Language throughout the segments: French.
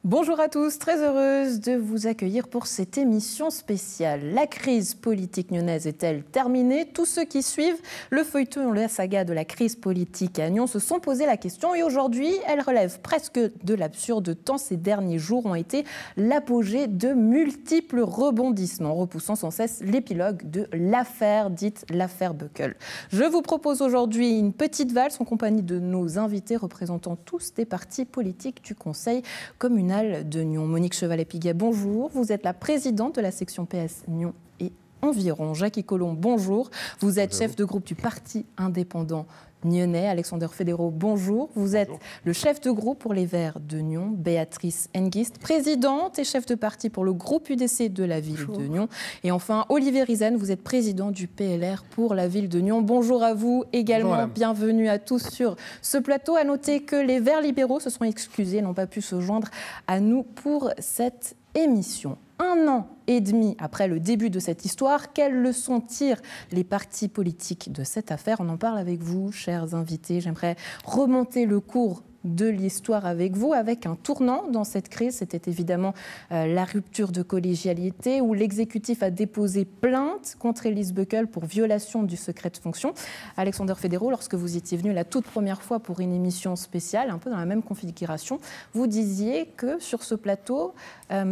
Bonjour à tous, très heureuse de vous accueillir pour cette émission spéciale. La crise politique nyonnaise est-elle terminée? Tous ceux qui suivent le feuilleton, la saga de la crise politique à Nyon se sont posé la question et aujourd'hui, elle relève presque de l'absurde tant ces derniers jours ont été l'apogée de multiples rebondissements, repoussant sans cesse l'épilogue de l'affaire dite l'affaire Buckle. Je vous propose aujourd'hui une petite valse en compagnie de nos invités représentant tous des partis politiques du Conseil communal de Nyon. Monique Chevalet-Piguet, bonjour. Vous êtes la présidente de la section PS Nyon et environ. Jackie Collomb, bonjour. Vous êtes chef de groupe du Parti indépendant nyonnais. Alexander Fédéraud, bonjour. Vous êtes le chef de groupe pour les Verts de Nyon. Béatrice Hengist, présidente et chef de parti pour le groupe UDC de la ville de Nyon. Et enfin, Olivier Riesen, vous êtes président du PLR pour la ville de Nyon. Bonjour à vous également. Bonjour, bienvenue à tous sur ce plateau. À noter que les Verts libéraux se sont excusés, n'ont pas pu se joindre à nous pour cette émission. 1 an et demi après le début de cette histoire, quelles leçons tirent les partis politiques de cette affaire? On en parle avec vous, chers invités. J'aimerais remonter le cours de l'histoire avec vous, avec un tournant dans cette crise. C'était évidemment la rupture de collégialité où l'exécutif a déposé plainte contre Elise Buckle pour violation du secret de fonction. Alexander Fédéraud, lorsque vous étiez venu la toute première fois pour une émission spéciale, un peu dans la même configuration, vous disiez que sur ce plateau,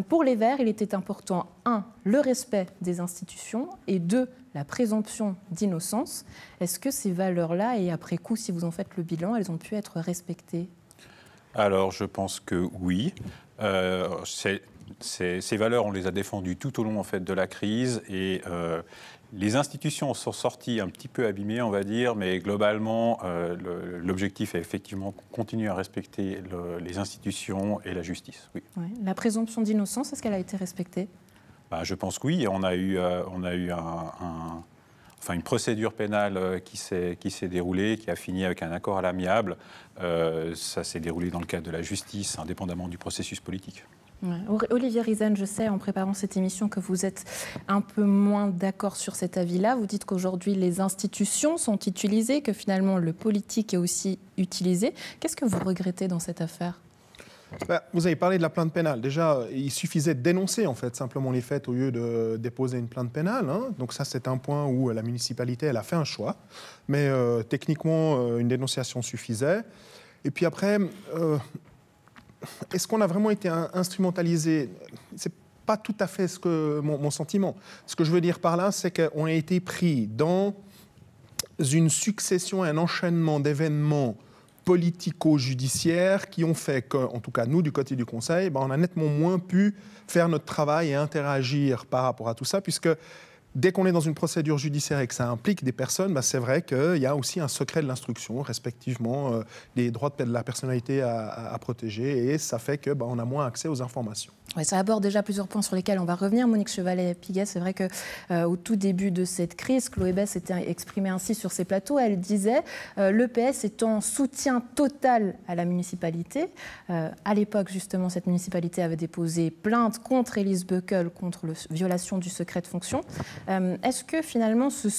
pour les Verts, il était important, 1, le respect des institutions et 2, la présomption d'innocence. Est-ce que ces valeurs-là, et après coup, si vous en faites le bilan, elles ont pu être respectées? Alors, je pense que oui. Ces valeurs, on les a défendues tout au long en fait, de la crise et les institutions sont sorties un petit peu abîmées, on va dire, mais globalement, l'objectif est effectivement continuer à respecter les institutions et la justice. Oui. Ouais. La présomption d'innocence, est-ce qu'elle a été respectée? Je pense que oui. On a eu une procédure pénale qui s'est déroulée, qui a fini avec un accord à l'amiable. Ça s'est déroulé dans le cadre de la justice, indépendamment du processus politique. Ouais. Olivier Riesen, je sais en préparant cette émission que vous êtes un peu moins d'accord sur cet avis-là. Vous dites qu'aujourd'hui les institutions sont utilisées, que finalement le politique est aussi utilisé. Qu'est-ce que vous regrettez dans cette affaire? Vous avez parlé de la plainte pénale. Déjà, il suffisait de dénoncer en fait, simplement les faits au lieu de déposer une plainte pénale. Donc ça, c'est un point où la municipalité elle a fait un choix. Mais techniquement, une dénonciation suffisait. Et puis après, est-ce qu'on a vraiment été instrumentalisé? C'est pas tout à fait mon sentiment. Ce que je veux dire par là, c'est qu'on a été pris dans une succession et un enchaînement d'événements politico-judiciaires qui ont fait qu'en tout cas, nous, du côté du Conseil, on a nettement moins pu faire notre travail et interagir par rapport à tout ça, puisque dès qu'on est dans une procédure judiciaire et que ça implique des personnes, c'est vrai qu'il y a aussi un secret de l'instruction, respectivement les droits de la personnalité à protéger, et ça fait qu'on a moins accès aux informations. Oui, ça aborde déjà plusieurs points sur lesquels on va revenir. Monique Chevalet-Piguet, c'est vrai qu'au tout début de cette crise, Chloé Besse s'était exprimée ainsi sur ces plateaux. Elle disait le PS est en soutien total à la municipalité. À l'époque, justement, cette municipalité avait déposé plainte contre Elise Buckle, contre la violation du secret de fonction. Est-ce que finalement ce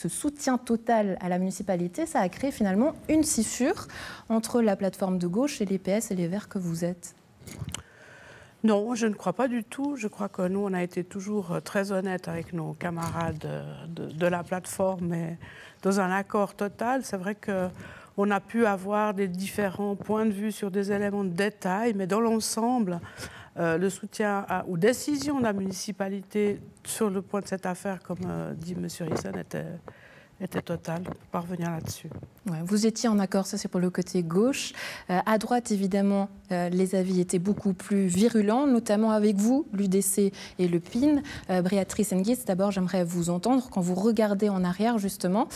soutien total à la municipalité, ça a créé finalement une scissure entre la plateforme de gauche et les PS et les Verts que vous êtes? Non, je ne crois pas du tout. Je crois que nous, on a été toujours très honnêtes avec nos camarades de la plateforme et dans un accord total. C'est vrai qu'on a pu avoir des différents points de vue sur des éléments de détail, mais dans l'ensemble, le soutien aux décisions de la municipalité sur le point de cette affaire, comme dit M. Riesen, était total. On ne peut pas revenir là-dessus. Ouais, vous étiez en accord, ça c'est pour le côté gauche. À droite, évidemment, les avis étaient beaucoup plus virulents, notamment avec vous, l'UDC et le PIN. Béatrice Hengist, d'abord, j'aimerais vous entendre. Quand vous regardez en arrière, justement,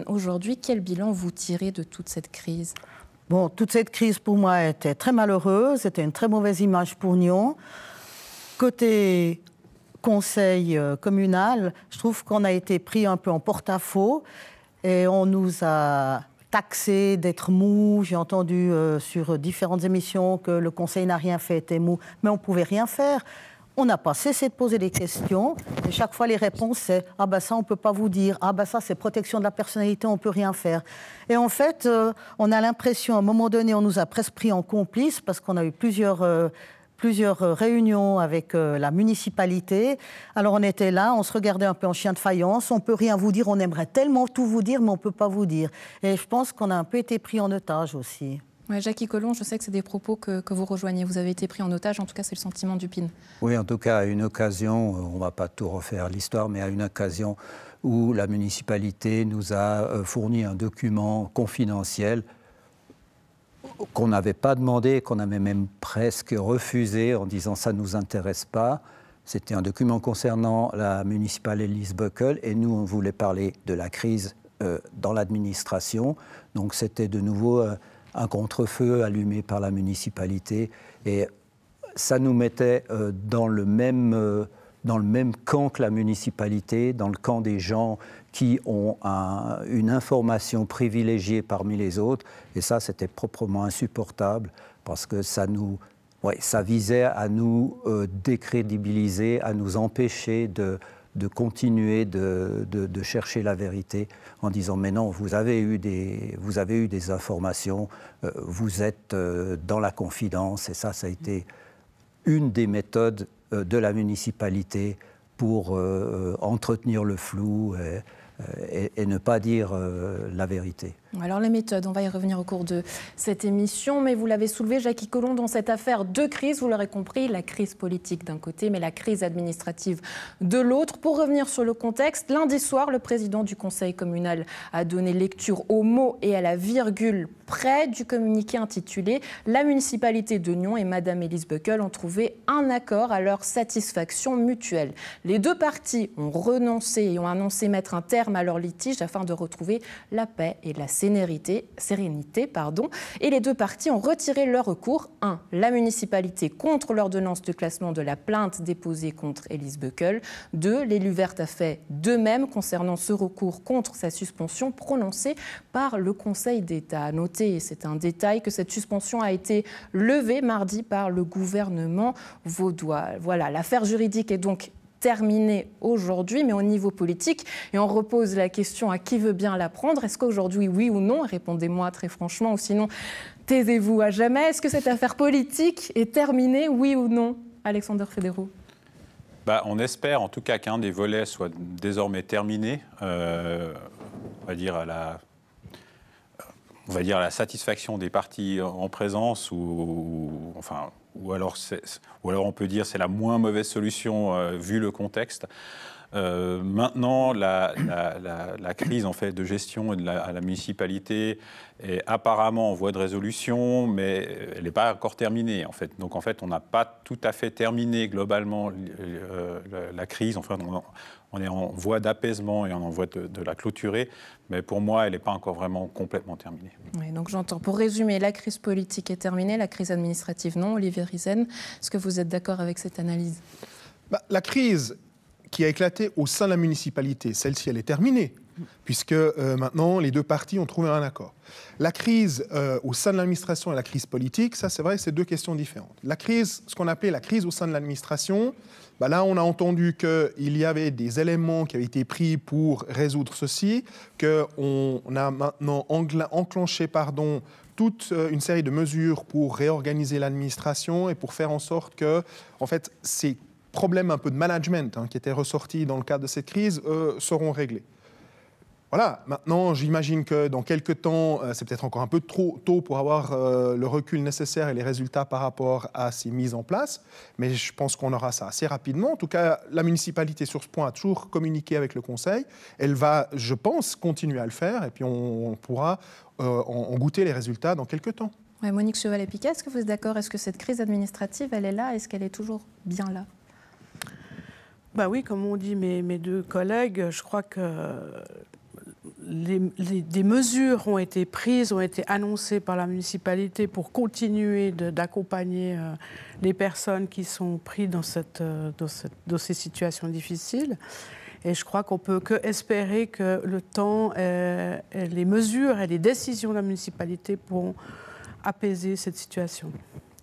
aujourd'hui, quel bilan vous tirez de toute cette crise? Bon, toute cette crise, pour moi, était très malheureuse. C'était une très mauvaise image pour Nyon. Côté conseil communal, je trouve qu'on a été pris un peu en porte-à-faux et on nous a taxé d'être mou. J'ai entendu sur différentes émissions que le conseil n'a rien fait, était mou, mais on ne pouvait rien faire. On n'a pas cessé de poser des questions et chaque fois les réponses c'est « Ah ben ça on ne peut pas vous dire, ah ben ça c'est protection de la personnalité, on ne peut rien faire ». Et en fait, on a l'impression, à un moment donné, on nous a presque pris en complice parce qu'on a eu plusieurs plusieurs réunions avec la municipalité. Alors on était là, on se regardait un peu en chien de faïence. On ne peut rien vous dire, on aimerait tellement tout vous dire, mais on ne peut pas vous dire. Et je pense qu'on a un peu été pris en otage aussi. Ouais, Jackie Collomb, je sais que c'est des propos que vous rejoignez. Vous avez été pris en otage, en tout cas c'est le sentiment du PIN. Oui, en tout cas à une occasion, on ne va pas tout refaire l'histoire, mais à une occasion où la municipalité nous a fourni un document confidentiel qu'on n'avait pas demandé, qu'on avait même presque refusé en disant ça ne nous intéresse pas. C'était un document concernant la municipale Elise Beukel et nous on voulait parler de la crise dans l'administration. Donc c'était de nouveau un contre-feu allumé par la municipalité et ça nous mettait dans le même camp que la municipalité, dans le camp des gens qui ont une information privilégiée parmi les autres. Et ça, c'était proprement insupportable parce que ça visait à nous décrédibiliser, à nous empêcher de continuer de chercher la vérité en disant « mais non, vous avez eu des informations, vous êtes dans la confidence » et ça a été une des méthodes de la municipalité pour entretenir le flou et ne pas dire la vérité. Alors les méthodes, on va y revenir au cours de cette émission, mais vous l'avez soulevé, Jackie Collomb, dans cette affaire de crise, vous l'aurez compris, la crise politique d'un côté, mais la crise administrative de l'autre. Pour revenir sur le contexte, lundi soir, le président du conseil communal a donné lecture aux mots et à la virgule près du communiqué intitulé « La municipalité de Nyons et Madame Elise Beukel ont trouvé un accord à leur satisfaction mutuelle ». Les deux parties ont renoncé et ont annoncé mettre un terme à leur litige afin de retrouver la paix et la sérénité. Et les deux parties ont retiré leur recours. 1. La municipalité contre l'ordonnance de classement de la plainte déposée contre Elise Beukel. 2. L'élu verte a fait de même concernant ce recours contre sa suspension prononcée par le Conseil d'État. Notez, c'est un détail, que cette suspension a été levée mardi par le gouvernement vaudois. Voilà, l'affaire juridique est donc terminée aujourd'hui, mais au niveau politique, et on repose la question à qui veut bien la prendre. Est-ce qu'aujourd'hui, oui ou non? Répondez-moi très franchement, ou sinon, taisez-vous à jamais. Est-ce que cette affaire politique est terminée, oui ou non? Alexander Fédéraud. On espère en tout cas qu'un des volets soit désormais terminé, on va dire à la satisfaction des parties en présence ou alors on peut dire c'est la moins mauvaise solution vu le contexte. Maintenant, la crise en fait de gestion à la municipalité est apparemment en voie de résolution, mais elle n'est pas encore terminée en fait. Donc en fait, on n'a pas tout à fait terminé globalement la crise. Enfin, on est en voie d'apaisement et on est en voie de la clôturer, mais pour moi, elle n'est pas encore vraiment complètement terminée. Oui, donc j'entends. Pour résumer, la crise politique est terminée, la crise administrative non. Olivier Riesen, est-ce que vous êtes d'accord avec cette analyse? La crise qui a éclaté au sein de la municipalité, celle-ci, elle est terminée, puisque maintenant, les deux parties ont trouvé un accord. La crise au sein de l'administration et la crise politique, ça, c'est vrai, c'est deux questions différentes. La crise, ce qu'on appelait la crise au sein de l'administration, là, on a entendu qu'il y avait des éléments qui avaient été pris pour résoudre ceci, qu'on a maintenant enclenché, toute une série de mesures pour réorganiser l'administration et pour faire en sorte que, en fait, ces problèmes un peu de management qui étaient ressortis dans le cadre de cette crise seront réglés. Voilà, maintenant j'imagine que dans quelques temps, c'est peut-être encore un peu trop tôt pour avoir le recul nécessaire et les résultats par rapport à ces mises en place, mais je pense qu'on aura ça assez rapidement. En tout cas, la municipalité sur ce point a toujours communiqué avec le Conseil. Elle va, je pense, continuer à le faire et puis on pourra en goûter les résultats dans quelques temps. Ouais, Monique Chevalet-Piquet, est-ce que vous êtes d'accord? Est-ce que cette crise administrative, elle est là? Est-ce qu'elle est toujours bien là? Oui, comme ont dit mes deux collègues, je crois que des mesures ont été prises, ont été annoncées par la municipalité pour continuer d'accompagner les personnes qui sont prises dans ces situations difficiles. Et je crois qu'on ne peut que espérer que le temps, les mesures et les décisions de la municipalité pourront apaiser cette situation.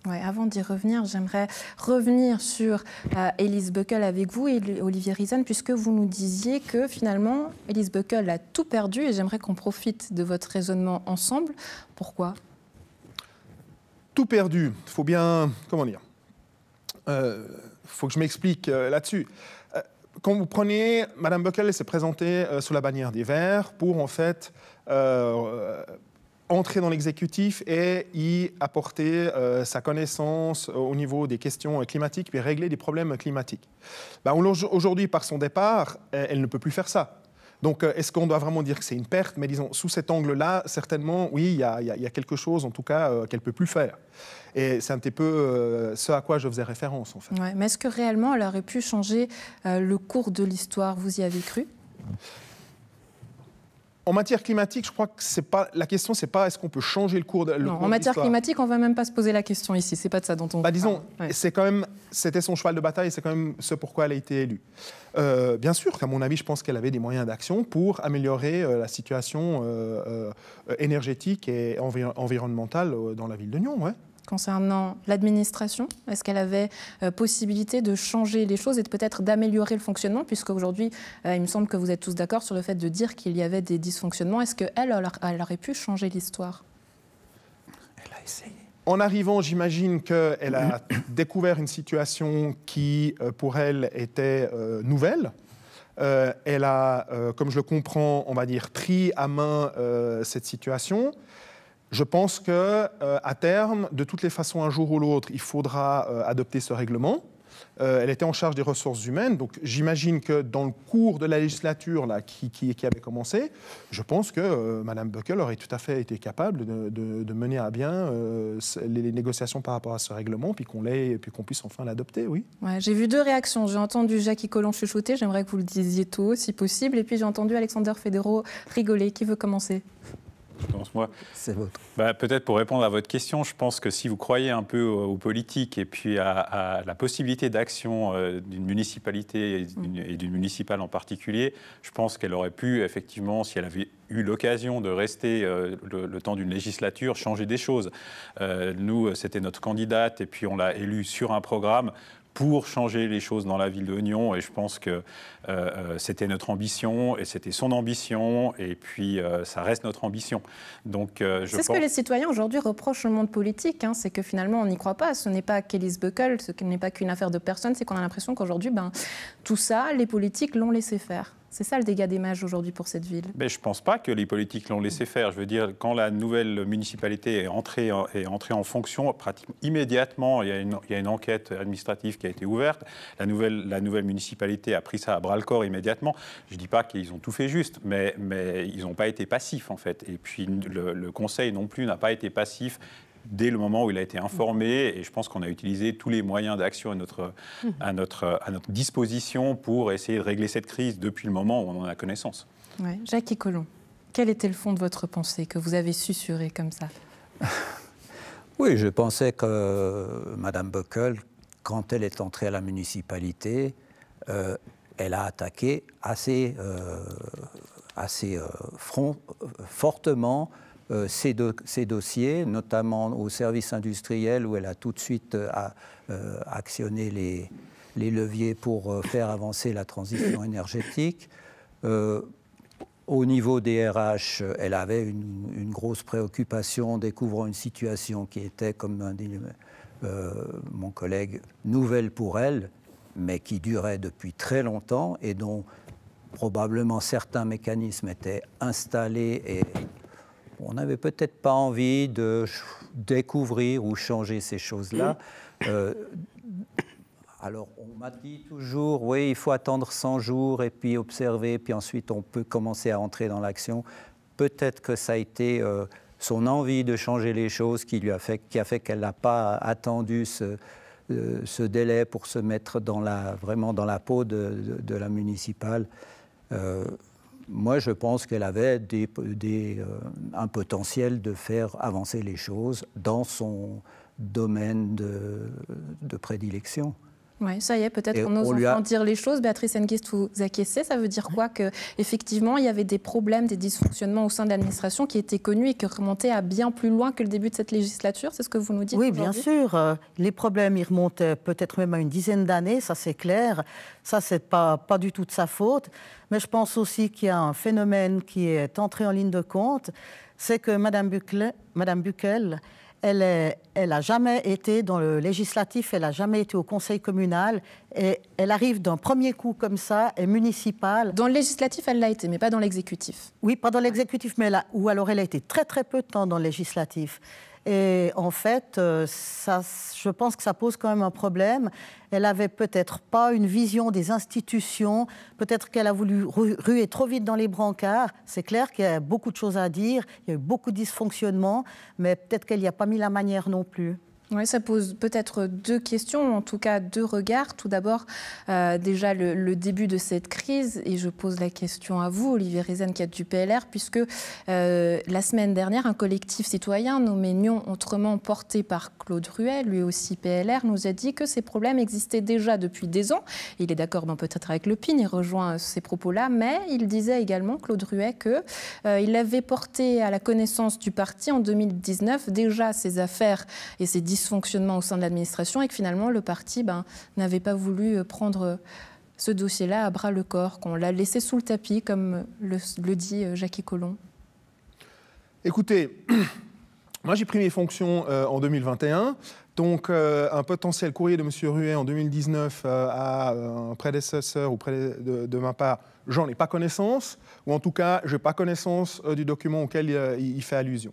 Ouais, avant d'y revenir, j'aimerais revenir sur Elise Beukel avec vous, Olivier Riesen, puisque vous nous disiez que finalement, Elise Beukel a tout perdu et j'aimerais qu'on profite de votre raisonnement ensemble. Pourquoi? Tout perdu, il faut bien, comment dire, faut que je m'explique là-dessus. Quand vous prenez, Mme Böckel, elle s'est présentée sous la bannière des Verts pour, en fait, entrer dans l'exécutif et y apporter sa connaissance au niveau des questions climatiques, puis régler des problèmes climatiques. Aujourd'hui, par son départ, elle ne peut plus faire ça. Donc, est-ce qu'on doit vraiment dire que c'est une perte? Mais disons, sous cet angle-là, certainement, oui, il y a quelque chose, en tout cas, qu'elle ne peut plus faire. Et c'est un petit peu ce à quoi je faisais référence, en fait. Ouais, mais est-ce que réellement, elle aurait pu changer le cours de l'histoire? Vous y avez cru? En matière climatique, je crois que la question, c'est pas est-ce qu'on peut changer le cours de l'histoire. Non, en matière climatique, on ne va même pas se poser la question ici. C'est pas de ça dont on parle. Disons, c'est quand même, c'était son cheval de bataille, c'est quand même ce pourquoi elle a été élue. Bien sûr qu'à mon avis, je pense qu'elle avait des moyens d'action pour améliorer la situation énergétique et environnementale dans la ville de Nyon, ouais. Concernant l'administration, est-ce qu'elle avait possibilité de changer les choses et peut-être d'améliorer le fonctionnement, puisqu'aujourd'hui, il me semble que vous êtes tous d'accord sur le fait de dire qu'il y avait des dysfonctionnements. Est-ce qu'elle aurait pu changer l'histoire? Elle a essayé. En arrivant, j'imagine qu'elle a découvert une situation qui, pour elle, était nouvelle. Elle a, comme je le comprends, on va dire, pris à main cette situation. Je pense qu'à terme, de toutes les façons, un jour ou l'autre, il faudra adopter ce règlement. Elle était en charge des ressources humaines, donc j'imagine que dans le cours de la législature là, qui avait commencé, je pense que Mme Böckel aurait tout à fait été capable de mener à bien les négociations par rapport à ce règlement, puis qu'on puisse enfin l'adopter, oui. Ouais, j'ai vu deux réactions. J'ai entendu Jackie Collomb chuchoter, j'aimerais que vous le disiez tôt, si possible, et puis j'ai entendu Alexander Fédéraud rigoler. Qui veut commencer? Moi. C'est votre. Peut-être pour répondre à votre question, je pense que si vous croyez un peu aux politiques et puis à la possibilité d'action d'une municipalité et d'une municipale en particulier, je pense qu'elle aurait pu, effectivement, si elle avait eu l'occasion de rester le temps d'une législature, changer des choses. Nous, c'était notre candidate et puis on l'a élue sur un programme pour changer les choses dans la ville de Nyon, et je pense que c'était notre ambition, et c'était son ambition, et puis ça reste notre ambition. Donc, c'est ce que les citoyens aujourd'hui reprochent au monde politique, hein, c'est que finalement on n'y croit pas, ce n'est pas qu'Elise Böckel, ce n'est pas qu'une affaire de personne, c'est qu'on a l'impression qu'aujourd'hui, tout ça, les politiques l'ont laissé faire. C'est ça le dégât des aujourd'hui pour cette ville. Mais je ne pense pas que les politiques l'ont laissé faire. Je veux dire, quand la nouvelle municipalité est entrée en fonction, pratiquement immédiatement, il y a une enquête administrative qui a été ouverte. La nouvelle municipalité a pris ça à bras-le-corps immédiatement. Je ne dis pas qu'ils ont tout fait juste, mais ils n'ont pas été passifs, en fait. Et puis, le Conseil non plus n'a pas été passif dès le moment où il a été informé, et je pense qu'on a utilisé tous les moyens d'action à notre disposition pour essayer de régler cette crise depuis le moment où on en a connaissance. Ouais. Jackie Collomb, quel était le fond de votre pensée que vous avez susurré comme ça? Oui, je pensais que Mme Böckel, quand elle est entrée à la municipalité, elle a attaqué assez fortement ces dossiers, notamment au service industriel, où elle a tout de suite actionné les leviers pour faire avancer la transition énergétique. Au niveau des RH, elle avait une grosse préoccupation, découvrant une situation qui était, comme l'a dit mon collègue, nouvelle pour elle, mais qui durait depuis très longtemps et dont probablement certains mécanismes étaient installés et on n'avait peut-être pas envie de découvrir ou changer ces choses-là. Alors, on m'a dit toujours, oui, il faut attendre 100 jours et puis observer, puis ensuite on peut commencer à entrer dans l'action. Peut-être que ça a été son envie de changer les choses qui a fait qu'elle n'a pas attendu ce délai pour se mettre vraiment dans la peau de la municipale. Moi, je pense qu'elle avait un potentiel de faire avancer les choses dans son domaine de prédilection. Oui, ça y est, peut-être qu'on ose enfin dire les choses. Béatrice Henguist, vous acquiescez, ça veut dire quoi? Qu'effectivement, il y avait des problèmes, des dysfonctionnements au sein de l'administration qui étaient connus et qui remontaient à bien plus loin que le début de cette législature, c'est ce que vous nous dites? Oui, bien sûr. Les problèmes, ils remontaient peut-être même à une dizaine d'années, ça c'est clair. Ça, c'est pas du tout de sa faute. Mais je pense aussi qu'il y a un phénomène qui est entré en ligne de compte, c'est que Mme Böckel, elle n'a jamais été dans le législatif, elle n'a jamais été au conseil communal, et elle arrive d'un premier coup comme ça, est municipale. Dans le législatif, elle l'a été, mais pas dans l'exécutif. Oui, pas dans l'exécutif, mais ou alors elle a été très très peu de temps dans le législatif. Et en fait, je pense que ça pose quand même un problème. Elle n'avait peut-être pas une vision des institutions, peut-être qu'elle a voulu ruer trop vite dans les brancards. C'est clair qu'il y a beaucoup de choses à dire, il y a eu beaucoup de dysfonctionnements, mais peut-être qu'elle n'y a pas mis la manière non plus. Oui, ça pose peut-être deux questions, en tout cas deux regards. Tout d'abord, déjà le début de cette crise, et je pose la question à vous, Olivier Riesen, qui êtes du PLR, puisque la semaine dernière, un collectif citoyen nommé Nyon Autrement, porté par Claude Ruet, lui aussi PLR, nous a dit que ces problèmes existaient déjà depuis des ans. Il est d'accord peut-être avec le PIN, il rejoint ces propos-là, mais il disait également, Claude Ruet, qu'il avait porté à la connaissance du parti en 2019 déjà ces affaires et ces dysfonctionnement au sein de l'administration et que finalement le parti n'avait pas voulu prendre ce dossier-là à bras-le-corps, qu'on l'a laissé sous le tapis, comme le dit Jackie Collomb. Écoutez, moi j'ai pris mes fonctions en 2021, donc un potentiel courrier de M. Ruet en 2019 à un prédécesseur ou de ma part, j'en ai pas connaissance, ou en tout cas je n'ai pas connaissance du document auquel il fait allusion.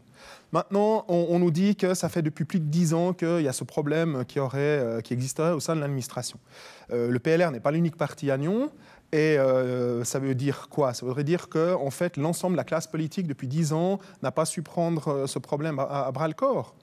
Maintenant, on nous dit que ça fait depuis plus de 10 ans qu'il y a ce problème qui existerait au sein de l'administration. Le PLR n'est pas l'unique parti à Nyon, et ça veut dire quoi? Ça voudrait dire que en fait, l'ensemble de la classe politique, depuis 10 ans, n'a pas su prendre ce problème à bras-le-corps.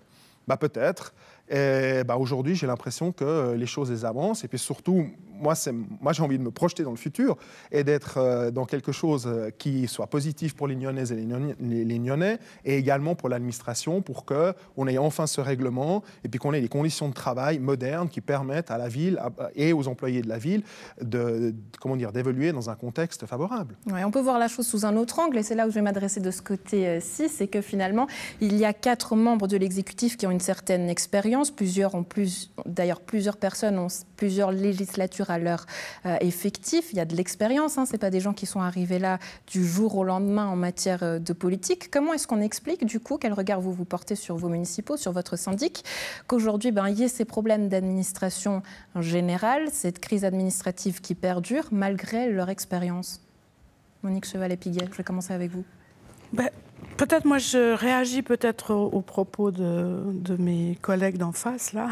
Peut-être. Et aujourd'hui, j'ai l'impression que les choses avancent. Et puis surtout, moi j'ai envie de me projeter dans le futur et d'être dans quelque chose qui soit positif pour les Nyonnaises et les Nyonnais, et également pour l'administration, pour qu'on ait enfin ce règlement et puis qu'on ait des conditions de travail modernes qui permettent à la ville et aux employés de la ville d'évoluer dans un contexte favorable. Ouais, on peut voir la chose sous un autre angle, et c'est là où je vais m'adresser de ce côté-ci, c'est que finalement, il y a 4 membres de l'exécutif qui ont une certaine expérience. D'ailleurs, plusieurs personnes ont plusieurs législatures à leur effectif. Il y a de l'expérience, ce ne pas des gens qui sont arrivés là du jour au lendemain en matière de politique. Comment est-ce qu'on explique, du coup, quel regard vous portez sur vos municipaux, sur votre syndic, qu'aujourd'hui, il y ait ces problèmes d'administration en général, cette crise administrative qui perdure, malgré leur expérience? Monique Chevalet-Piguet, je vais commencer avec vous. Peut-être moi je réagis peut-être aux propos de mes collègues d'en face là,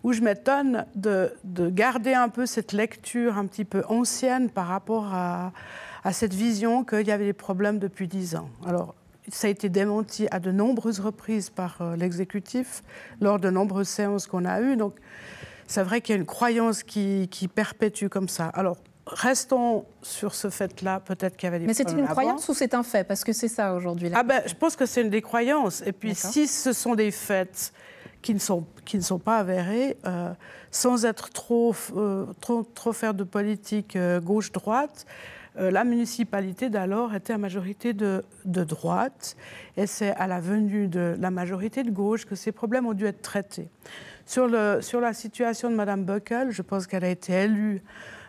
où je m'étonne de garder un peu cette lecture un petit peu ancienne par rapport à cette vision qu'il y avait des problèmes depuis 10 ans. Alors ça a été démenti à de nombreuses reprises par l'exécutif lors de nombreuses séances qu'on a eues. Donc c'est vrai qu'il y a une croyance qui perpétue comme ça. Alors restons sur ce fait-là, peut-être qu'il y avait des problèmes. Mais c'est une croyance ou c'est un fait? Parce que c'est ça aujourd'hui. Je pense que c'est une des croyances. Et puis si ce sont des faits qui ne sont pas avérés, sans être trop faire de politique gauche-droite, la municipalité d'alors était à majorité de droite. Et c'est à la venue de la majorité de gauche que ces problèmes ont dû être traités. Sur la situation de Mme Böckel, je pense qu'elle a été élue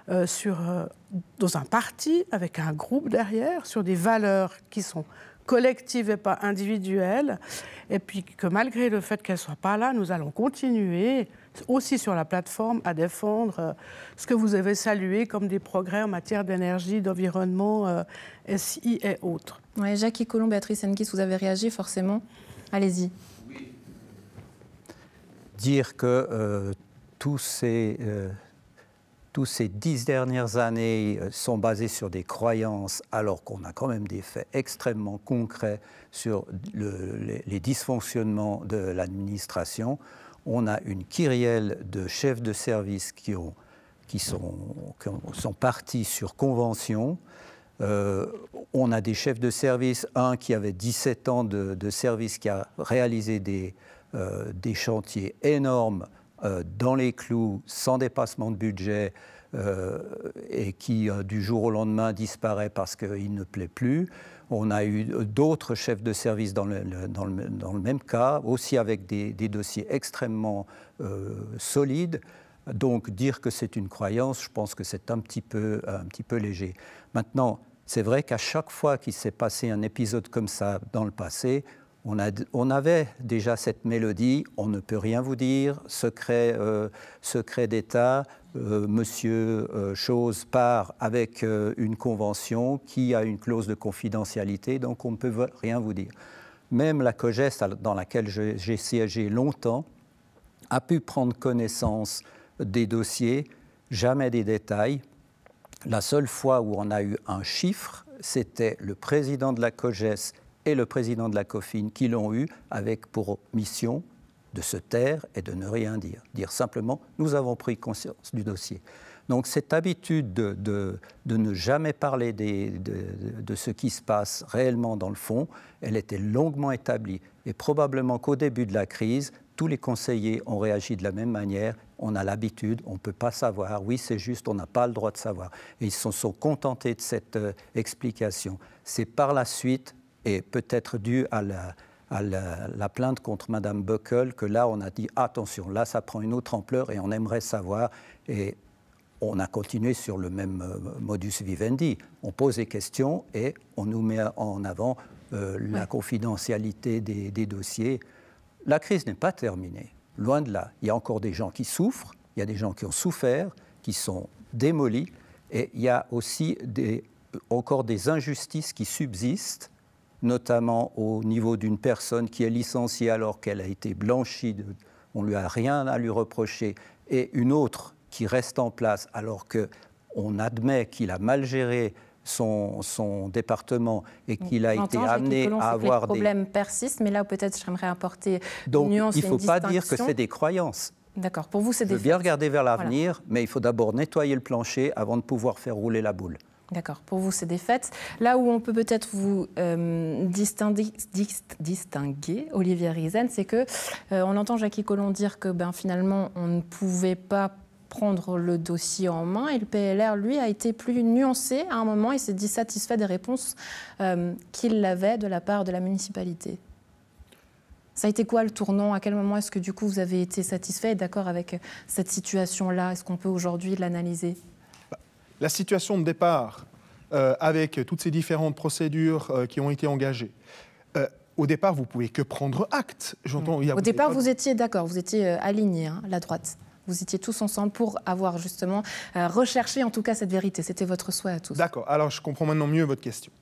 dans un parti, avec un groupe derrière, sur des valeurs qui sont collectives et pas individuelles, et puis que malgré le fait qu'elle ne soit pas là, nous allons continuer, aussi sur la plateforme, à défendre ce que vous avez salué comme des progrès en matière d'énergie, d'environnement, SI et autres. Ouais, Jackie Collomb, Béatrice Hennequist, vous avez réagi forcément. Allez-y. Oui. Dire que tous ces 10 dernières années sont basées sur des croyances, alors qu'on a quand même des faits extrêmement concrets sur les dysfonctionnements de l'administration. On a une kyrielle de chefs de service qui sont partis sur convention. On a des chefs de service, un qui avait 17 ans de service, qui a réalisé des chantiers énormes dans les clous, sans dépassement de budget, et qui, du jour au lendemain, disparaît parce qu'il ne plaît plus. On a eu d'autres chefs de service dans le même cas, aussi avec des dossiers extrêmement solides. Donc, dire que c'est une croyance, je pense que c'est un petit peu léger. Maintenant, c'est vrai qu'à chaque fois qu'il s'est passé un épisode comme ça dans le passé, On avait déjà cette mélodie, on ne peut rien vous dire, secret d'État, monsieur Chose part avec une convention qui a une clause de confidentialité, donc on ne peut rien vous dire. Même la COGES, dans laquelle j'ai siégé longtemps, a pu prendre connaissance des dossiers, jamais des détails. La seule fois où on a eu un chiffre, c'était le président de la COGES et le président de la COFIN qui l'ont eu avec pour mission de se taire et de ne rien dire. Dire simplement, nous avons pris conscience du dossier. Donc cette habitude de ne jamais parler de ce qui se passe réellement dans le fond, elle était longuement établie. Et probablement qu'au début de la crise, tous les conseillers ont réagi de la même manière. On a l'habitude, on ne peut pas savoir. Oui, c'est juste, on n'a pas le droit de savoir. Et ils se sont contentés de cette explication. C'est par la suite, et peut-être dû à la plainte contre Mme Buckle, que là, on a dit attention, là, ça prend une autre ampleur et on aimerait savoir. Et on a continué sur le même modus vivendi. On pose des questions et on nous met en avant la confidentialité des dossiers. La crise n'est pas terminée, loin de là. Il y a encore des gens qui souffrent, il y a des gens qui ont souffert, qui sont démolis, et il y a aussi encore des injustices qui subsistent, notamment au niveau d'une personne qui est licenciée alors qu'elle a été blanchie, on ne lui a rien à lui reprocher, et une autre qui reste en place alors qu'on admet qu'il a mal géré son département et qu'il a été amené à avoir les problèmes persistent, mais là peut-être j'aimerais apporter donc, une nuance. Il ne faut pas dire que c'est des croyances. D'accord, pour vous c'est des faits. Je veux bien regarder vers l'avenir, mais il faut d'abord nettoyer le plancher avant de pouvoir faire rouler la boule. D'accord, pour vous c'est des faits. Là où on peut peut-être vous distinguer, Olivier Riesen, c'est que on entend Jackie Collomb dire que finalement on ne pouvait pas prendre le dossier en main, et le PLR, lui, a été plus nuancé à un moment. Il s'est dit satisfait des réponses qu'il avait de la part de la municipalité. Ça a été quoi le tournant? À quel moment est-ce que du coup vous avez été satisfait et d'accord avec cette situation-là? Est-ce qu'on peut aujourd'hui l'analyser? La situation de départ, avec toutes ces différentes procédures qui ont été engagées, au départ, vous ne pouvez que prendre acte. Au départ, vous étiez d'accord, vous étiez alignés, la droite. Vous étiez tous ensemble pour avoir justement recherché en tout cas cette vérité. C'était votre souhait à tous. D'accord, alors je comprends maintenant mieux votre question.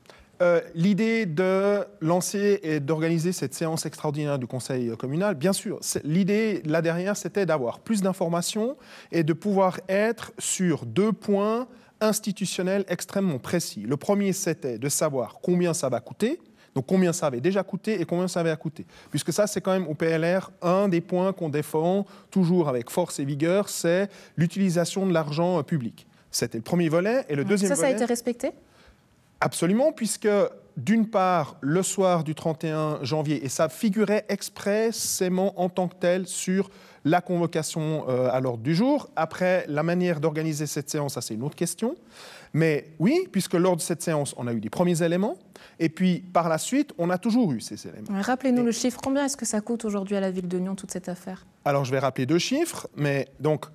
L'idée de lancer et d'organiser cette séance extraordinaire du Conseil communal, bien sûr, l'idée là derrière, c'était d'avoir plus d'informations et de pouvoir être sur 2 points institutionnels extrêmement précis. Le premier, c'était de savoir combien ça va coûter. Donc combien ça avait déjà coûté et combien ça avait à coûter. Puisque ça, c'est quand même au PLR un des points qu'on défend toujours avec force et vigueur, c'est l'utilisation de l'argent public. C'était le premier volet. Et le deuxième volet... Ça a été respecté? Absolument, puisque d'une part, le soir du 31 janvier, et ça figurait expressément en tant que tel sur la convocation à l'ordre du jour. Après, la manière d'organiser cette séance, ça c'est une autre question. Mais oui, puisque lors de cette séance, on a eu des premiers éléments, et puis par la suite, on a toujours eu ces éléments. Rappelez-nous le chiffre, combien est-ce que ça coûte aujourd'hui à la ville de Nyon, toute cette affaire? Alors je vais rappeler 2 chiffres, mais donc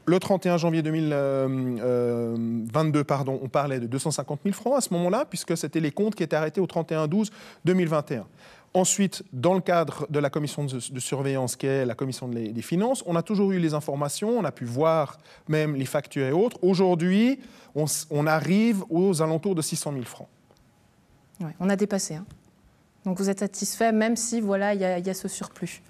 le 31 janvier 2022, on parlait de 250 000 francs à ce moment-là, puisque c'était les comptes qui étaient arrêtés au 31/12/2021. Ensuite, dans le cadre de la commission de surveillance, qui est la commission des finances, on a toujours eu les informations, on a pu voir même les factures et autres. Aujourd'hui, on arrive aux alentours de 600 000 francs. Ouais, on a dépassé. Donc vous êtes satisfait, même si voilà, il y a ce surplus?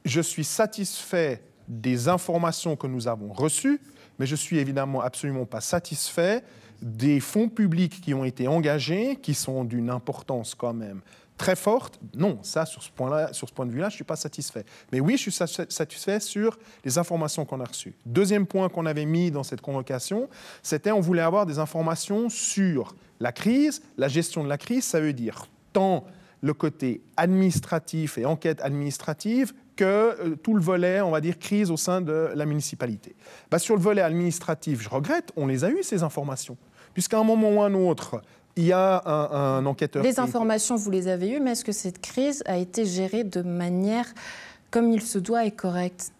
Je suis satisfait des informations que nous avons reçues, mais je suis évidemment absolument pas satisfait des fonds publics qui ont été engagés, qui sont d'une importance quand même très forte. Non, ça, sur ce point de vue-là, je ne suis pas satisfait. Mais oui, je suis satisfait sur les informations qu'on a reçues. Deuxième point qu'on avait mis dans cette convocation, c'était on voulait avoir des informations sur la crise, la gestion de la crise, ça veut dire tant le côté administratif et enquête administrative que tout le volet, on va dire, crise au sein de la municipalité. Sur le volet administratif, je regrette, on les a eues, ces informations. Puisqu'à un moment ou un autre, il y a un enquêteur... Les informations, vous les avez eues, mais est-ce que cette crise a été gérée de manière comme il se doit et correcte?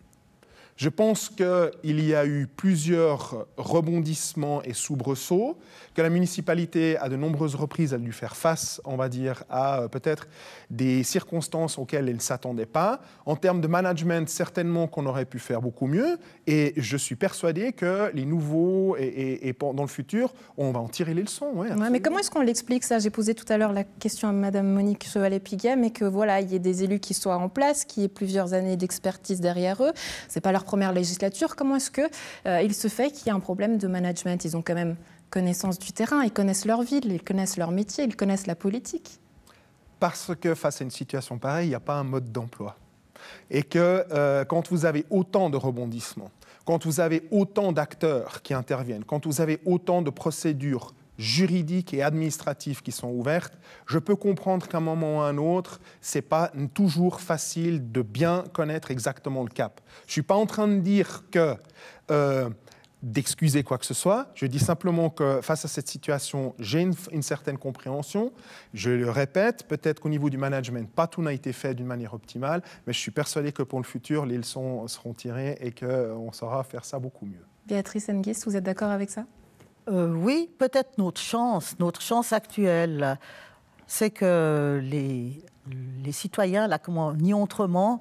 Je pense qu'il y a eu plusieurs rebondissements et soubresauts, que la municipalité, à de nombreuses reprises, a dû faire face, on va dire, à peut-être des circonstances auxquelles elle ne s'attendait pas. En termes de management, certainement qu'on aurait pu faire beaucoup mieux. Et je suis persuadé que les nouveaux et dans le futur, on va en tirer les leçons. Ouais, mais comment est-ce qu'on l'explique ça? J'ai posé tout à l'heure la question à Madame Monique Chevalet-Piguet, mais que voilà, il y ait des élus qui soient en place, qui aient plusieurs années d'expertise derrière eux. C'est pas leur première législature. Comment est-ce qu'il se fait qu'il y a un problème de management? Ils ont quand même connaissance du terrain, ils connaissent leur ville, ils connaissent leur métier, ils connaissent la politique. Parce que face à une situation pareille, il n'y a pas un mode d'emploi. Et que quand vous avez autant de rebondissements, quand vous avez autant d'acteurs qui interviennent, quand vous avez autant de procédures juridiques et administratives qui sont ouvertes, je peux comprendre qu'à un moment ou à un autre, ce n'est pas toujours facile de bien connaître exactement le cap. Je ne suis pas en train de dire que d'excuser quoi que ce soit. Je dis simplement que face à cette situation, j'ai une certaine compréhension. Je le répète, peut-être qu'au niveau du management, pas tout n'a été fait d'une manière optimale, mais je suis persuadé que pour le futur, les leçons seront tirées et qu'on saura faire ça beaucoup mieux. Béatrice Hengist, vous êtes d'accord avec ça? Oui, peut-être notre chance actuelle, c'est que les citoyens, là, ni autrement,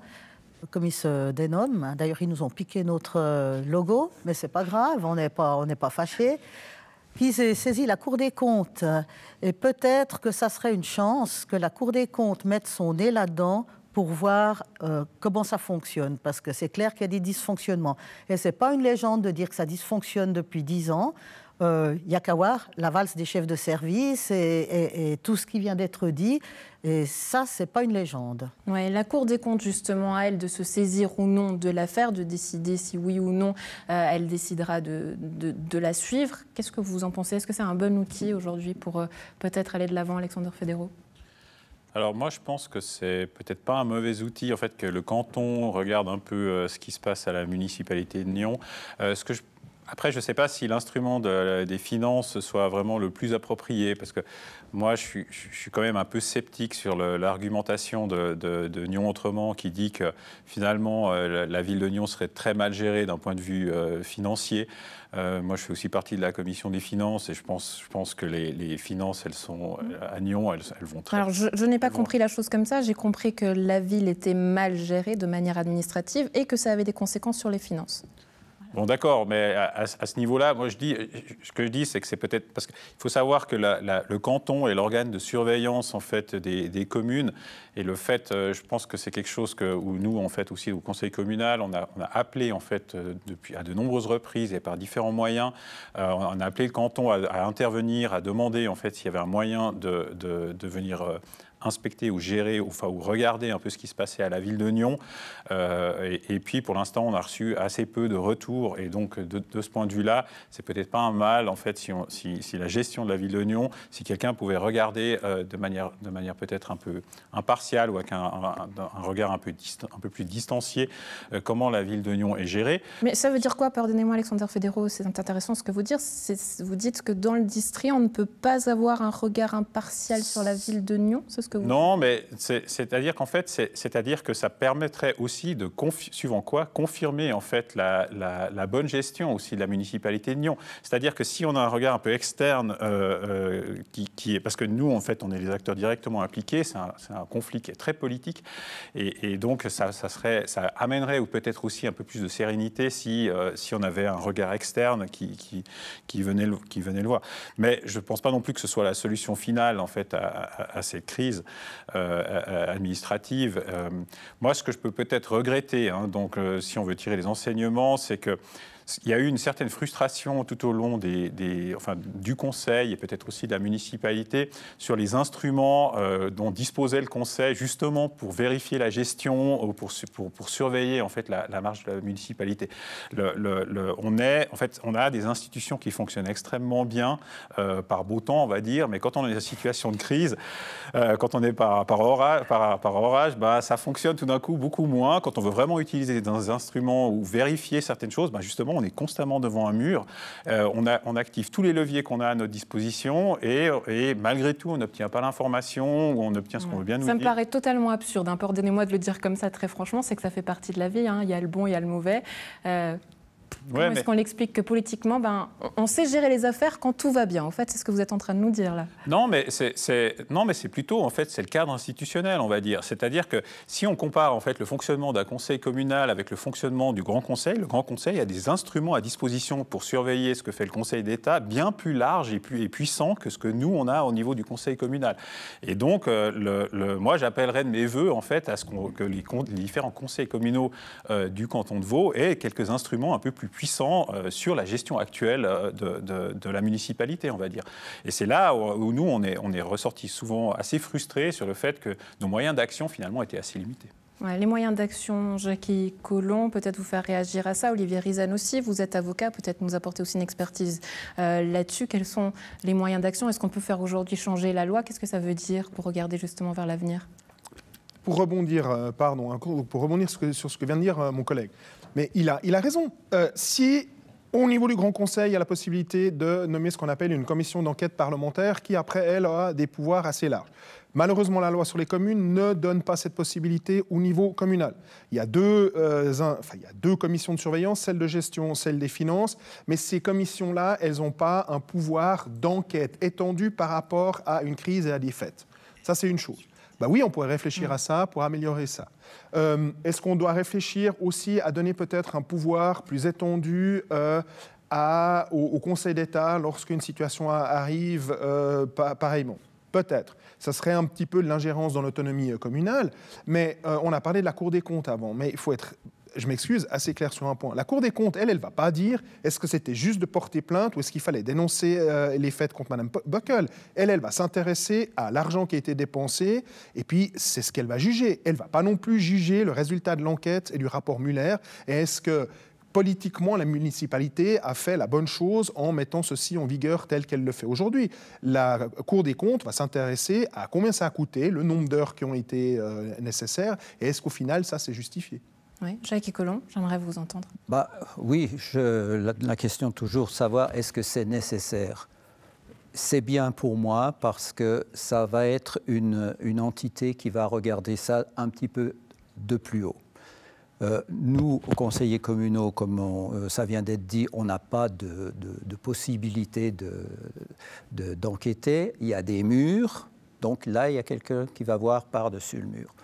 comme ils se dénomment, d'ailleurs ils nous ont piqué notre logo, mais c'est pas grave, on n'est pas fâchés, qu'ils aient saisi la Cour des comptes. Et peut-être que ça serait une chance que la Cour des comptes mette son nez là-dedans pour voir comment ça fonctionne, parce que c'est clair qu'il y a des dysfonctionnements. Et ce n'est pas une légende de dire que ça dysfonctionne depuis 10 ans. Il n'y a qu'à voir la valse des chefs de service et tout ce qui vient d'être dit. Et ça, ce n'est pas une légende. Ouais, la Cour des comptes, justement, à elle de se saisir ou non de l'affaire, de décider si oui ou non elle décidera de la suivre. Qu'est-ce que vous en pensez? Est-ce que c'est un bon outil aujourd'hui pour peut-être aller de l'avant, Alexandre Fédérault? Alors moi, je pense que c'est peut-être pas un mauvais outil, en fait, que le canton regarde un peu ce qui se passe à la municipalité de Nyon. Après, je ne sais pas si l'instrument des finances soit vraiment le plus approprié, parce que moi, je suis quand même un peu sceptique sur l'argumentation de Nyon Autrement, qui dit que finalement, la ville de Nyon serait très mal gérée d'un point de vue financier. Moi, je fais aussi partie de la commission des finances, et je pense que les finances, elles sont à Nyon, elles vont très... Alors, je n'ai pas compris la chose comme ça. J'ai compris que la ville était mal gérée de manière administrative et que ça avait des conséquences sur les finances. Bon, d'accord, mais à ce niveau-là, moi, ce que je dis, c'est que c'est peut-être... Parce qu'il faut savoir que le canton est l'organe de surveillance, en fait, des communes. Et le fait, je pense que c'est quelque chose où nous, en fait, aussi au conseil communal, on a appelé, en fait, à de nombreuses reprises et par différents moyens, on a appelé le canton à intervenir, à demander, en fait, s'il y avait un moyen de venir... inspecter ou gérer, ou regarder un peu ce qui se passait à la ville de Nyon. Et puis, pour l'instant, on a reçu assez peu de retours. Et donc, de ce point de vue-là, c'est peut-être pas un mal, en fait, si la gestion de la ville de Nyon, si quelqu'un pouvait regarder de manière peut-être un peu impartiale ou avec un regard un peu plus distancié comment la ville de Nyon est gérée. Mais ça veut dire quoi? Pardonnez-moi, Alexandre Fédérault, c'est intéressant ce que vous dites. Vous dites que dans le district, on ne peut pas avoir un regard impartial sur la ville de Nyon? C'est ce que vous Non, mais c'est-à-dire qu'en fait, c'est-à-dire que ça permettrait aussi de, suivant quoi, confirmer en fait la bonne gestion aussi de la municipalité de Nyon. C'est-à-dire que si on a un regard un peu externe, qui est, parce que nous, en fait, on est les acteurs directement impliqués, c'est un conflit qui est très politique, et donc ça amènerait ou peut-être aussi un peu plus de sérénité si on avait un regard externe qui venait le voir. Mais je ne pense pas non plus que ce soit la solution finale en fait à cette crise administrative. Moi, ce que je peux peut-être regretter, donc si on veut tirer les enseignements, c'est que il y a eu une certaine frustration tout au long du Conseil et peut-être aussi de la municipalité sur les instruments dont disposait le Conseil justement pour vérifier la gestion ou pour surveiller en fait la marche de la municipalité. On a des institutions qui fonctionnent extrêmement bien par beau temps, on va dire, mais quand on est dans une situation de crise, quand on est par orage, ça fonctionne tout d'un coup beaucoup moins. Quand on veut vraiment utiliser des instruments ou vérifier certaines choses, justement, finalement, on est constamment devant un mur. On active tous les leviers qu'on a à notre disposition et malgré tout, on n'obtient pas l'information ou on obtient ce qu'on veut bien nous dire. Ça me paraît totalement absurde. Pardonnez-moi de le dire comme ça très franchement, c'est que ça fait partie de la vie. Il y a le bon, il y a le mauvais. Comment est-ce qu'on l'explique que politiquement, on sait gérer les affaires quand tout va bien? En fait, c'est ce que vous êtes en train de nous dire là. Non, mais c'est plutôt, en fait, c'est le cadre institutionnel, on va dire. C'est-à-dire que si on compare, en fait, le fonctionnement d'un conseil communal avec le fonctionnement du Grand Conseil, le Grand Conseil a des instruments à disposition pour surveiller ce que fait le Conseil d'État bien plus larges et puissants que ce que nous, on a au niveau du Conseil communal. Et donc, moi, j'appellerais de mes voeux, en fait, à ce que les différents conseils communaux du canton de Vaud aient quelques instruments un peu plus puissants sur la gestion actuelle de la municipalité, on va dire. Et c'est là où nous, on est ressortis souvent assez frustrés sur le fait que nos moyens d'action, finalement, étaient assez limités. Ouais, les moyens d'action, Jackie Collomb, peut-être vous faire réagir à ça. Olivier Rizan aussi, vous êtes avocat, peut-être nous apporter aussi une expertise là-dessus. Quels sont les moyens d'action? Est-ce qu'on peut faire aujourd'hui changer la loi? Qu'est-ce que ça veut dire pour regarder justement vers l'avenir? Pour rebondir, pour rebondir sur ce que vient de dire mon collègue, mais il a raison. Si au niveau du Grand Conseil, il y a la possibilité de nommer ce qu'on appelle une commission d'enquête parlementaire qui, après, elle, a des pouvoirs assez larges. Malheureusement, la loi sur les communes ne donne pas cette possibilité au niveau communal. Il y a deux commissions de surveillance, celle de gestion, celle des finances, mais ces commissions-là, elles n'ont pas un pouvoir d'enquête étendu par rapport à une crise et à des faits. Ça, c'est une chose. Oui, on pourrait réfléchir à ça pour améliorer ça. Est-ce qu'on doit réfléchir aussi à donner peut-être un pouvoir plus étendu au Conseil d'État lorsqu'une situation arrive pareillement? Peut-être. Ça serait un petit peu de l'ingérence dans l'autonomie communale, mais on a parlé de la Cour des comptes avant, mais il faut être... Je m'excuse, assez clair sur un point. La Cour des comptes, elle ne va pas dire est-ce que c'était juste de porter plainte ou est-ce qu'il fallait dénoncer les faits contre Mme Bockel. Elle va s'intéresser à l'argent qui a été dépensé et puis c'est ce qu'elle va juger. Elle ne va pas non plus juger le résultat de l'enquête et du rapport Muller. Et est-ce que politiquement, la municipalité a fait la bonne chose en mettant ceci en vigueur tel qu'elle le fait aujourd'hui. La Cour des comptes va s'intéresser à combien ça a coûté, le nombre d'heures qui ont été nécessaires et est-ce qu'au final, ça c'est justifié. Oui, Jackie Collomb, j'aimerais vous entendre. Oui, la question toujours, savoir est-ce que c'est nécessaire. C'est bien pour moi parce que ça va être une entité qui va regarder ça un petit peu de plus haut. Nous, conseillers communaux, comme ça vient d'être dit, on n'a pas de possibilité d'enquêter. Il y a des murs, donc là, il y a quelqu'un qui va voir par-dessus le mur.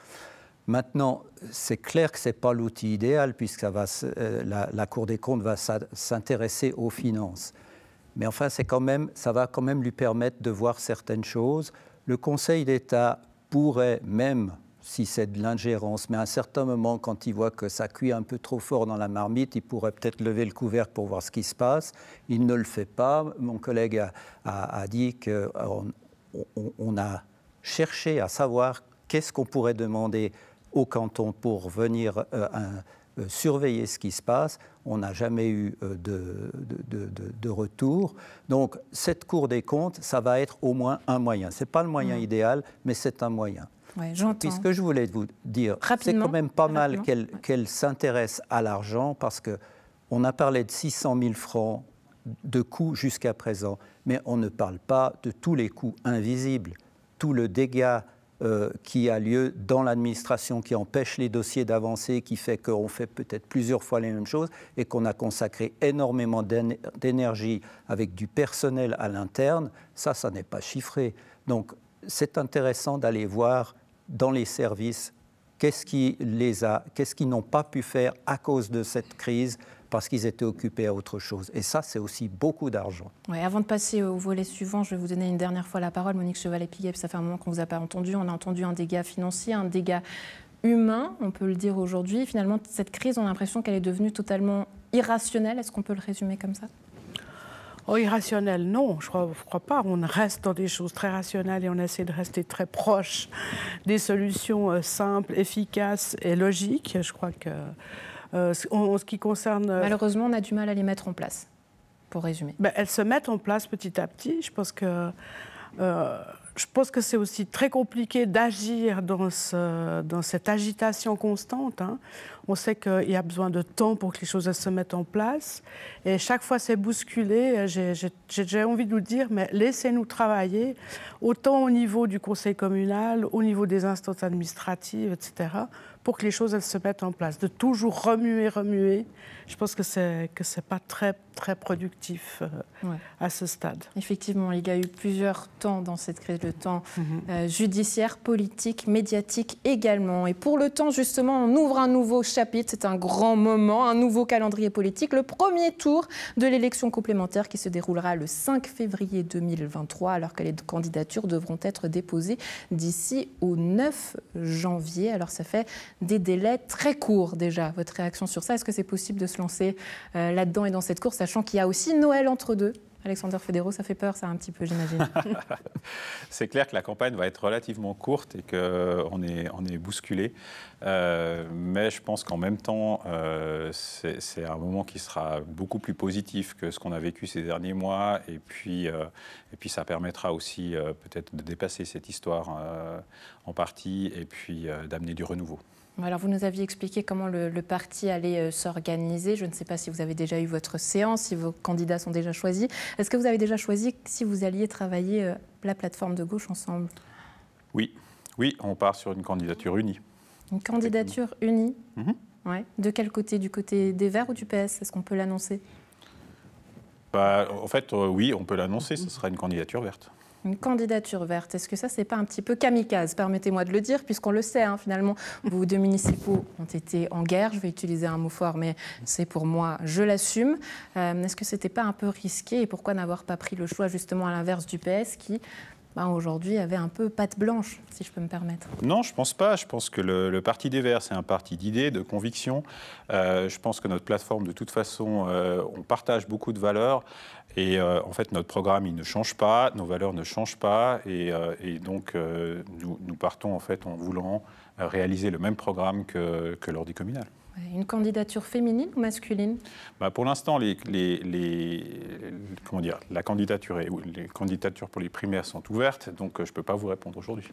Maintenant, c'est clair que ce n'est pas l'outil idéal puisque la Cour des comptes va s'intéresser aux finances. Mais enfin, ça va quand même lui permettre de voir certaines choses. Le Conseil d'État pourrait même, si c'est de l'ingérence, mais à un certain moment, quand il voit que ça cuit un peu trop fort dans la marmite, il pourrait peut-être lever le couvercle pour voir ce qui se passe. Il ne le fait pas. Mon collègue a dit qu'on a cherché à savoir qu'est-ce qu'on pourrait demander au canton pour venir surveiller ce qui se passe. On n'a jamais eu de retour. Donc, cette Cour des comptes, ça va être au moins un moyen. Ce n'est pas le moyen idéal, mais c'est un moyen. Ouais, j'entends. Puis ce que je voulais vous dire, c'est quand même pas mal qu'elle s'intéresse à l'argent parce qu'on a parlé de 600 000 francs de coûts jusqu'à présent, mais on ne parle pas de tous les coûts invisibles, tout le dégât qui a lieu dans l'administration, qui empêche les dossiers d'avancer, qui fait qu'on fait peut-être plusieurs fois les mêmes choses et qu'on a consacré énormément d'énergie avec du personnel à l'interne, ça n'est pas chiffré. Donc, c'est intéressant d'aller voir dans les services qu'est-ce qu'ils n'ont pas pu faire à cause de cette crise parce qu'ils étaient occupés à autre chose. Et ça, c'est aussi beaucoup d'argent. Oui, avant de passer au volet suivant, je vais vous donner une dernière fois la parole, Monique Chevalet-Piguet. Ça fait un moment qu'on ne vous a pas entendu. On a entendu un dégât financier, un dégât humain, on peut le dire aujourd'hui. Finalement, cette crise, on a l'impression qu'elle est devenue totalement irrationnelle. Est-ce qu'on peut le résumer comme ça ? Irrationnel, non, je ne crois pas. On reste dans des choses très rationnelles et on essaie de rester très proche des solutions simples, efficaces et logiques. Je crois que, en ce qui concerne... Malheureusement, on a du mal à les mettre en place, pour résumer. Elles se mettent en place petit à petit. Je pense que... je pense que c'est aussi très compliqué d'agir dans cette agitation constante. Hein. On sait qu'il y a besoin de temps pour que les choses se mettent en place. Et chaque fois, c'est bousculé. J'ai envie de vous dire, mais laissez-nous travailler, autant au niveau du conseil communal, au niveau des instances administratives, etc., pour que les choses elles se mettent en place. De toujours remuer, je pense que c'est pas très, très productif à ce stade. Effectivement, il y a eu plusieurs temps dans cette crise, le temps judiciaire, politique, médiatique également. Et pour le temps, justement, on ouvre un nouveau chapitre, c'est un grand moment, un nouveau calendrier politique, le premier tour de l'élection complémentaire qui se déroulera le 5 février 2023, alors que les candidatures devront être déposées d'ici au 9 janvier. Alors ça fait des délais très courts déjà. Votre réaction sur ça, est-ce que c'est possible de se lancer là-dedans et dans cette course, sachant qu'il y a aussi Noël entre deux? Alexander Fédéraud, ça fait peur, ça, un petit peu, j'imagine. C'est clair que la campagne va être relativement courte et qu'on est bousculé. Mais je pense qu'en même temps, c'est un moment qui sera beaucoup plus positif que ce qu'on a vécu ces derniers mois. Et puis ça permettra aussi peut-être de dépasser cette histoire en partie et puis d'amener du renouveau. Alors, vous nous aviez expliqué comment le parti allait s'organiser. Je ne sais pas si vous avez déjà eu votre séance, si vos candidats sont déjà choisis. Est-ce que vous avez déjà choisi si vous alliez travailler la plateforme de gauche ensemble? Oui, on part sur une candidature unie. Une candidature unie. Ouais. De quel côté? Du côté des Verts ou du PS? Est-ce qu'on peut l'annoncer? En fait, oui, on peut l'annoncer. Ce sera une candidature verte. Une candidature verte, est-ce que ça, c'est pas un petit peu kamikaze? Permettez-moi de le dire, puisqu'on le sait, hein, finalement, vos deux municipaux ont été en guerre. Je vais utiliser un mot fort, mais c'est pour moi, je l'assume. Est-ce que c'était pas un peu risqué? Et pourquoi n'avoir pas pris le choix, justement, à l'inverse du PS, qui, aujourd'hui, avait un peu patte blanche, si je peux me permettre? Non, je pense pas. Je pense que le Parti des Verts, c'est un parti d'idées, de convictions. Je pense que notre plateforme, de toute façon, on partage beaucoup de valeurs. Et en fait, notre programme, il ne change pas, nos valeurs ne changent pas. Et donc, nous partons en fait en voulant réaliser le même programme que lors des communales. Une candidature féminine ou masculine? Pour l'instant, les candidatures pour les primaires sont ouvertes, donc je ne peux pas vous répondre aujourd'hui.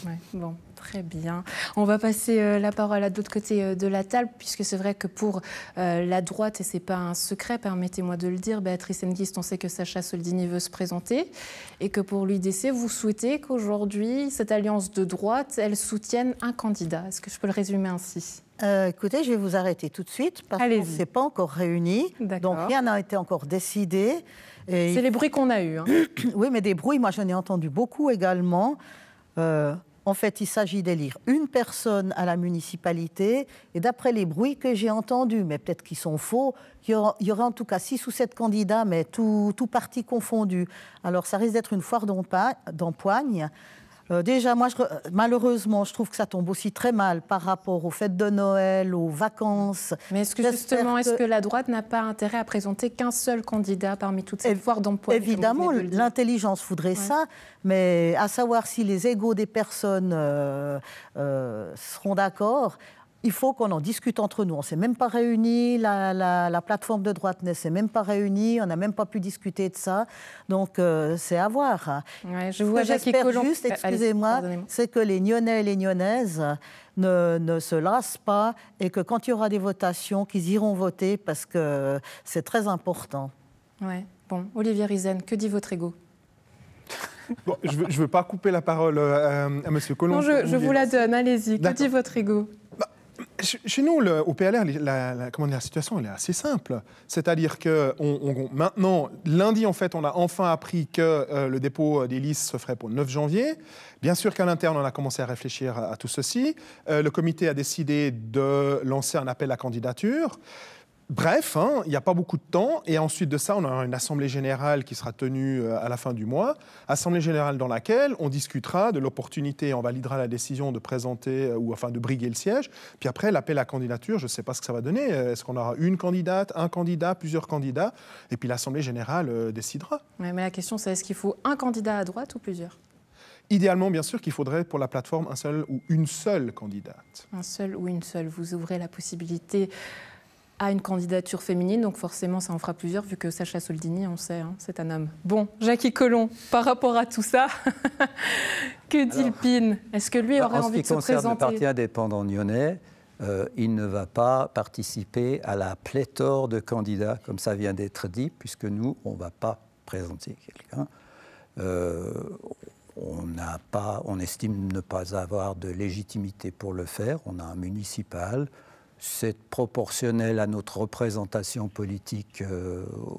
Ouais, bon, très bien. On va passer la parole à l'autre côté de la table, puisque c'est vrai que pour la droite, et ce n'est pas un secret, permettez-moi de le dire, Béatrice Henguist, on sait que Sacha Soldini veut se présenter, et que pour l'UDC, vous souhaitez qu'aujourd'hui, cette alliance de droite, elle soutienne un candidat. Est-ce que je peux le résumer ainsi? Écoutez, je vais vous arrêter tout de suite parce qu'on ne s'est pas encore réunis, donc rien n'a été encore décidé. C'est les bruits qu'on a eus. Hein. Oui, mais des bruits, moi j'en ai entendu beaucoup également. En fait, il s'agit d'élire une personne à la municipalité et d'après les bruits que j'ai entendus, mais peut-être qu'ils sont faux, il y aura en tout cas 6 ou 7 candidats, mais tout parti confondu. Alors ça risque d'être une foire d'empoigne. Déjà, moi, malheureusement, je trouve que ça tombe aussi très mal par rapport aux fêtes de Noël, aux vacances. Mais est-ce que la droite n'a pas intérêt à présenter qu'un seul candidat parmi toutes ces foires d'empoigne? Évidemment, l'intelligence voudrait ça, mais à savoir si les égos des personnes seront d'accord, il faut qu'on en discute entre nous. On ne s'est même pas réunis, la plateforme de droite ne s'est même pas réunie, on n'a même pas pu discuter de ça. Donc, c'est à voir. Ouais, je vois j'espère juste, excusez-moi, c'est que les Nyonnais et les Nyonnaises ne se lassent pas et que quand il y aura des votations, qu'ils iront voter parce que c'est très important. Ouais. Bon, Olivier Riesen, que dit votre ego? Bon, je ne veux pas couper la parole à M. Collomb. Non, je vous la donne, allez-y. Que dit votre ego? Chez nous, au PLR, la situation elle est assez simple. C'est-à-dire que maintenant, lundi, en fait, on a enfin appris que le dépôt des listes se ferait pour le 9 janvier. Bien sûr qu'à l'interne, on a commencé à réfléchir à tout ceci. Le comité a décidé de lancer un appel à candidature. Bref, il n'y a pas beaucoup de temps. Et ensuite de ça, on a une assemblée générale qui sera tenue à la fin du mois. Assemblée générale dans laquelle on discutera de l'opportunité, on validera la décision de présenter ou enfin de briguer le siège. Puis après, l'appel à candidature, je ne sais pas ce que ça va donner. Est-ce qu'on aura une candidate, un candidat, plusieurs candidats? Et puis l'assemblée générale décidera. Ouais, mais la question, c'est est-ce qu'il faut un candidat à droite ou plusieurs? Idéalement, bien sûr, qu'il faudrait pour la plateforme un seul ou une seule candidate. Un seul ou une seule. Vous ouvrez la possibilité à une candidature féminine, donc forcément ça en fera plusieurs, vu que Sacha Soldini, on sait, hein, c'est un homme. Bon, Jackie Collomb, par rapport à tout ça, que dit le PIN? Est-ce que lui aurait envie de se présenter? En ce qui concerne le Parti indépendant nyonnais, il ne va pas participer à la pléthore de candidats, comme ça vient d'être dit, puisque nous, on ne va pas présenter quelqu'un. On estime ne pas avoir de légitimité pour le faire. On a un municipal. C'est proportionnel à notre représentation politique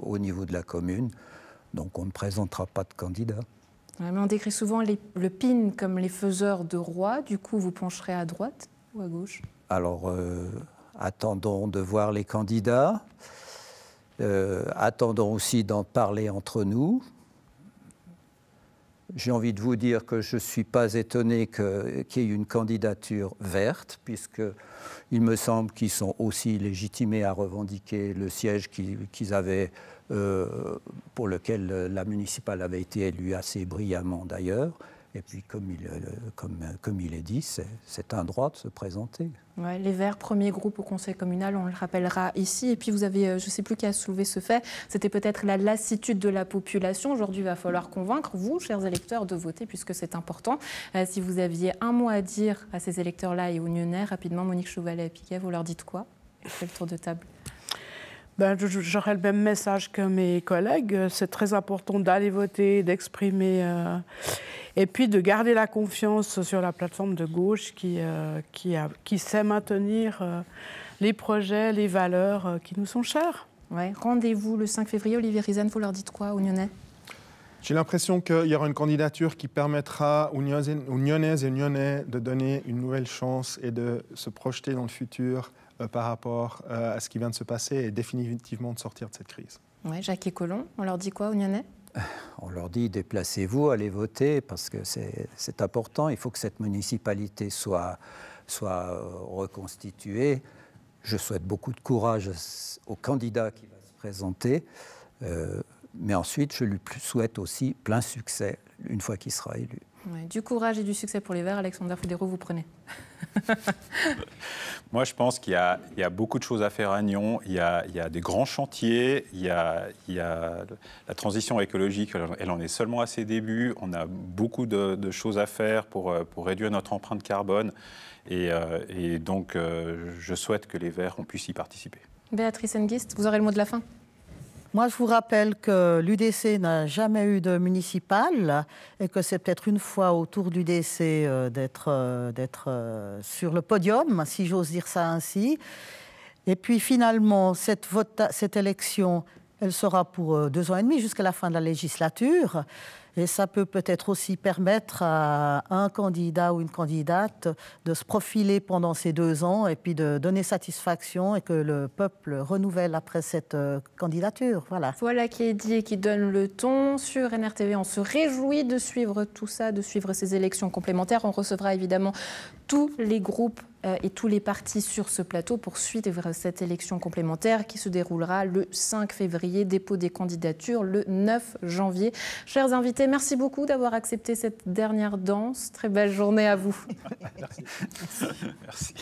au niveau de la commune. Donc on ne présentera pas de candidat. Ouais, mais on décrit souvent le PIN comme les faiseurs de rois. Du coup, vous pencherez à droite ou à gauche? Alors, attendons de voir les candidats. Attendons aussi d'en parler entre nous. J'ai envie de vous dire que je ne suis pas étonné qu'il y ait une candidature verte, puisqu'il me semble qu'ils sont aussi légitimés à revendiquer le siège qu'ils avaient, pour lequel la municipale avait été élue assez brillamment d'ailleurs. Et puis, comme il est dit, c'est un droit de se présenter. Ouais, les Verts, premier groupe au Conseil communal, on le rappellera ici. Et puis vous avez, je ne sais plus qui a soulevé ce fait, c'était peut-être la lassitude de la population. Aujourd'hui, il va falloir convaincre vous, chers électeurs, de voter puisque c'est important. Si vous aviez un mot à dire à ces électeurs-là et aux Nyonnais, rapidement, Monique Chauvalet-Piquet, vous leur dites quoi? C'est le tour de table. J'aurais le même message que mes collègues. C'est très important d'aller voter, d'exprimer et puis de garder la confiance sur la plateforme de gauche qui sait maintenir les projets, les valeurs qui nous sont chères. Ouais. Rendez-vous le 5 février. Olivier Rizaine, vous leur dites quoi aux Nyonnais? J'ai l'impression qu'il y aura une candidature qui permettra aux Nyonnaises et Nyonnais de donner une nouvelle chance et de se projeter dans le futur par rapport à ce qui vient de se passer et définitivement de sortir de cette crise. Ouais, Jackie Collomb, on leur dit quoi aux Nyonnais? On leur dit déplacez-vous, allez voter, parce que c'est important. Il faut que cette municipalité soit reconstituée. Je souhaite beaucoup de courage au candidat qui va se présenter, mais ensuite je lui souhaite aussi plein succès une fois qu'il sera élu. Ouais, du courage et du succès pour les Verts. Alexandre Fodero, vous prenez? Moi, je pense qu'il y a beaucoup de choses à faire à Nyon. Il y a des grands chantiers. Il y a la transition écologique, elle en est seulement à ses débuts. On a beaucoup de choses à faire pour réduire notre empreinte carbone. Et donc, je souhaite que les Verts puissent y participer. Béatrice Hengist, vous aurez le mot de la fin? Moi, je vous rappelle que l'UDC n'a jamais eu de municipal et que c'est peut-être une fois au tour du DC d'être sur le podium, si j'ose dire ça ainsi. Et puis finalement, cette élection, elle sera pour 2 ans et demi, jusqu'à la fin de la législature. Et ça peut peut-être aussi permettre à un candidat ou une candidate de se profiler pendant ces 2 ans et puis de donner satisfaction et que le peuple renouvelle après cette candidature. Voilà qui est dit et qui donne le ton. Sur NRTV, on se réjouit de suivre tout ça, de suivre ces élections complémentaires. On recevra évidemment tous les groupes et tous les partis sur ce plateau pour suivre cette élection complémentaire qui se déroulera le 5 février, dépôt des candidatures le 9 janvier. Chers invités, merci beaucoup d'avoir accepté cette dernière danse. Très belle journée à vous. Merci.